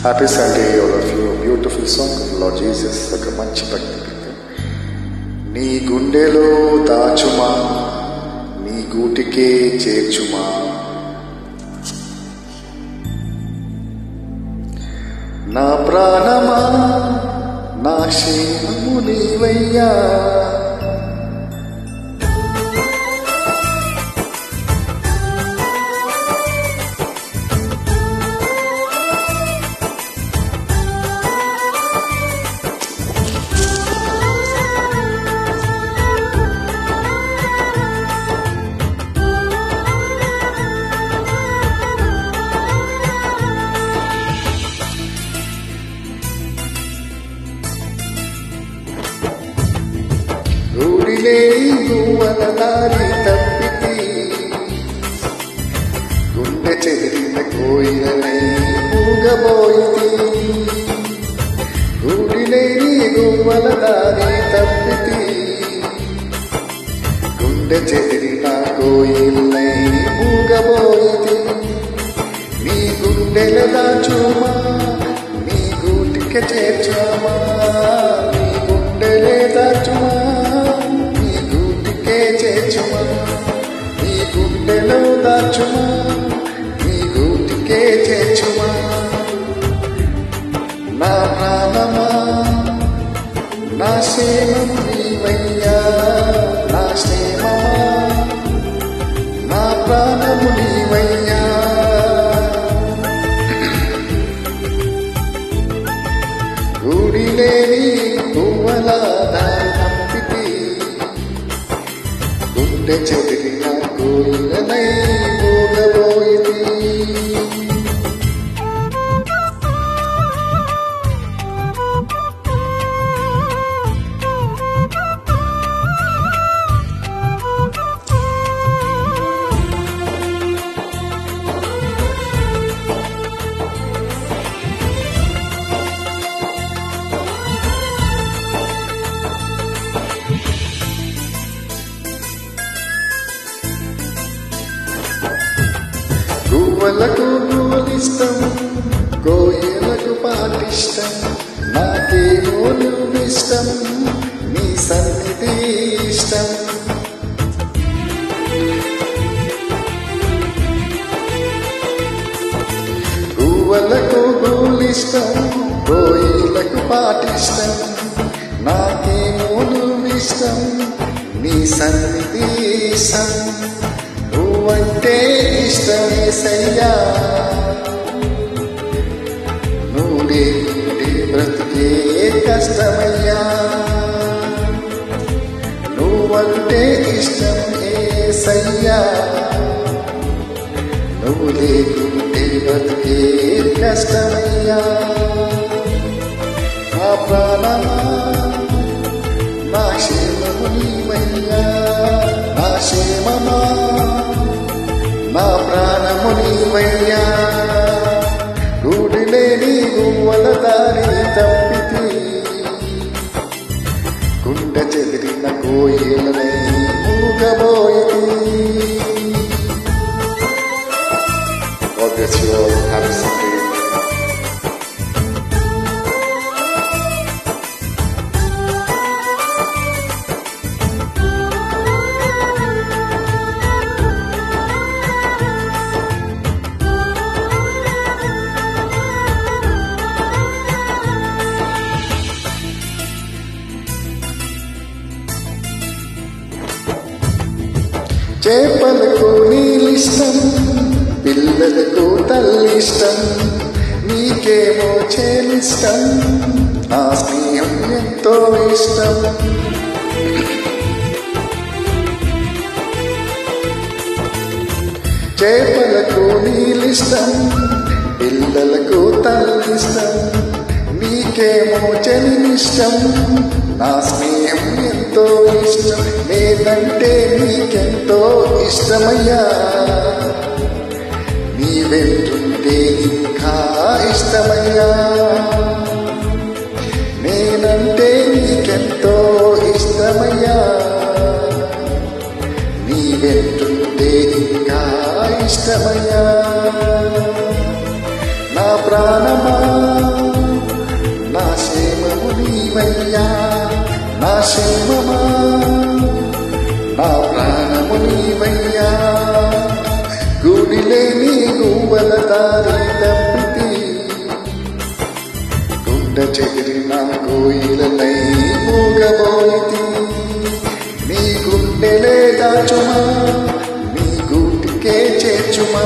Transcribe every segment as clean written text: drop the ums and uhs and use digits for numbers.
Happy Sunday, all of you. Beautiful song of Lord Jesus. ఒక మంచి భక్తి గీతం. నీ గుండెలో దాచుమా, నీ గూటికే చేర్చుమా. నా ప్రాణమా, నా క్షేమము నీవయ్యా. ఊరిలే గువ్వల దారి తప్పితి, గుండె చెదిరిన కోయిలనై మూగబోయితి. ఊరిలే గువ్వల దారి తప్పితి, గుండె చెదిరిన కోయిలనై మూగబోయితి. నీ గుండెల దాచుమా, నీ గూటికి చేర్చుమా. నీ గుండెలే దాచుమా, నీ గూటికే చేర్చుమా. నీ గుండెలో దాచుమా, నీ గూటికే చేర్చుమా. నా ప్రాణమా, నా క్షేమము నీవయ్యా. నా క్షేమమా, నా ప్రాణము నీవయ్యా. ఊడిలేని పువ్వల దారి తప్పితి, గుండె చెదిరిన కోయిలనై మూగబోయితి. గువ్వలకు గూలిష్టం, కోయిలకు పాటిష్టం. నాకేమో నువ్విష్టం, నీ సన్నిధి ఇష్టం. గువ్వలకు గూలిష్టం, కోయిలకు పాటిష్టం. నాకేమో నువ్విష్టం, నీ సన్నిధి ఇష్టం. నువ్వంటే ఇష్టమేసయ్యా, నువ్వు లేకుంటే బ్రతికే కష్టమయ్యా. నువ్వంటే ఇష్టం ఏసయ్యా, నువ్వు లేకుంటే బ్రతికే కష్టమయ్యా. నా ప్రాణమా, నా క్షేమము నీవయ్యా. నా క్షేమమా, నా ప్రాణము నీవయ్యా. ఊడిలేని గువ్వల దారి తప్పితి, గుండె చెదిరిన కోయిలనై మూగబోయితి. God bless you all. Happy Sunday. చేపలకు నీలిష్టం, పిల్లలకు తల్లిష్టం. నీకేమో చేలిష్టం, నా స్నేహం ఎంతో ఇష్టం. చేపలకు నీలిష్టం, పిల్లలకు తల్లిష్టం. నీకేమో చెలినిష్టం, నా స్నేహం ఎంతో ఇష్టం. నేనంటే నీకెంతో ఇష్టమయ్యా, నీ వెంటుంటే ఇంకా ఇష్టమయ్యా. నేనంటే నీకెంతో ఇష్టమయ్యా, నీ వెంటుంటే ఇంకా ఇష్టమయ్యా. నా ప్రాణమా గువ్వల దారి తప్పితి గుండె చెదిరిన కోయిలనై మూగబోయితి నీ గుండెలే దాచుమా నీ గూటికే చేర్చుమా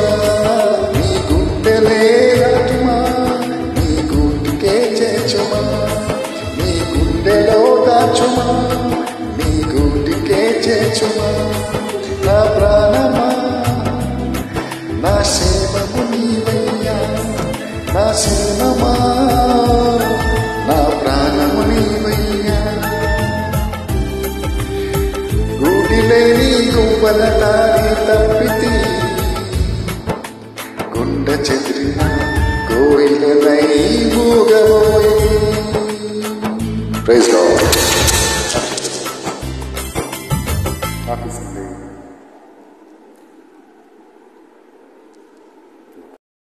నీ గుండెలే దాచుమా నీ గూటికే చేర్చుమా నీ గుండెలో దాచుమా నీ గూటికే చేర్చుమా నా ప్రాణమా నా సేవము నీవయ్యా నా సేవమా నా ప్రాణము నీవయ్యా గూటిలేని గువ్వల దారి తప్పితి గుండె చెదిరిన కోయిలనై మూగబోయి. Praise God.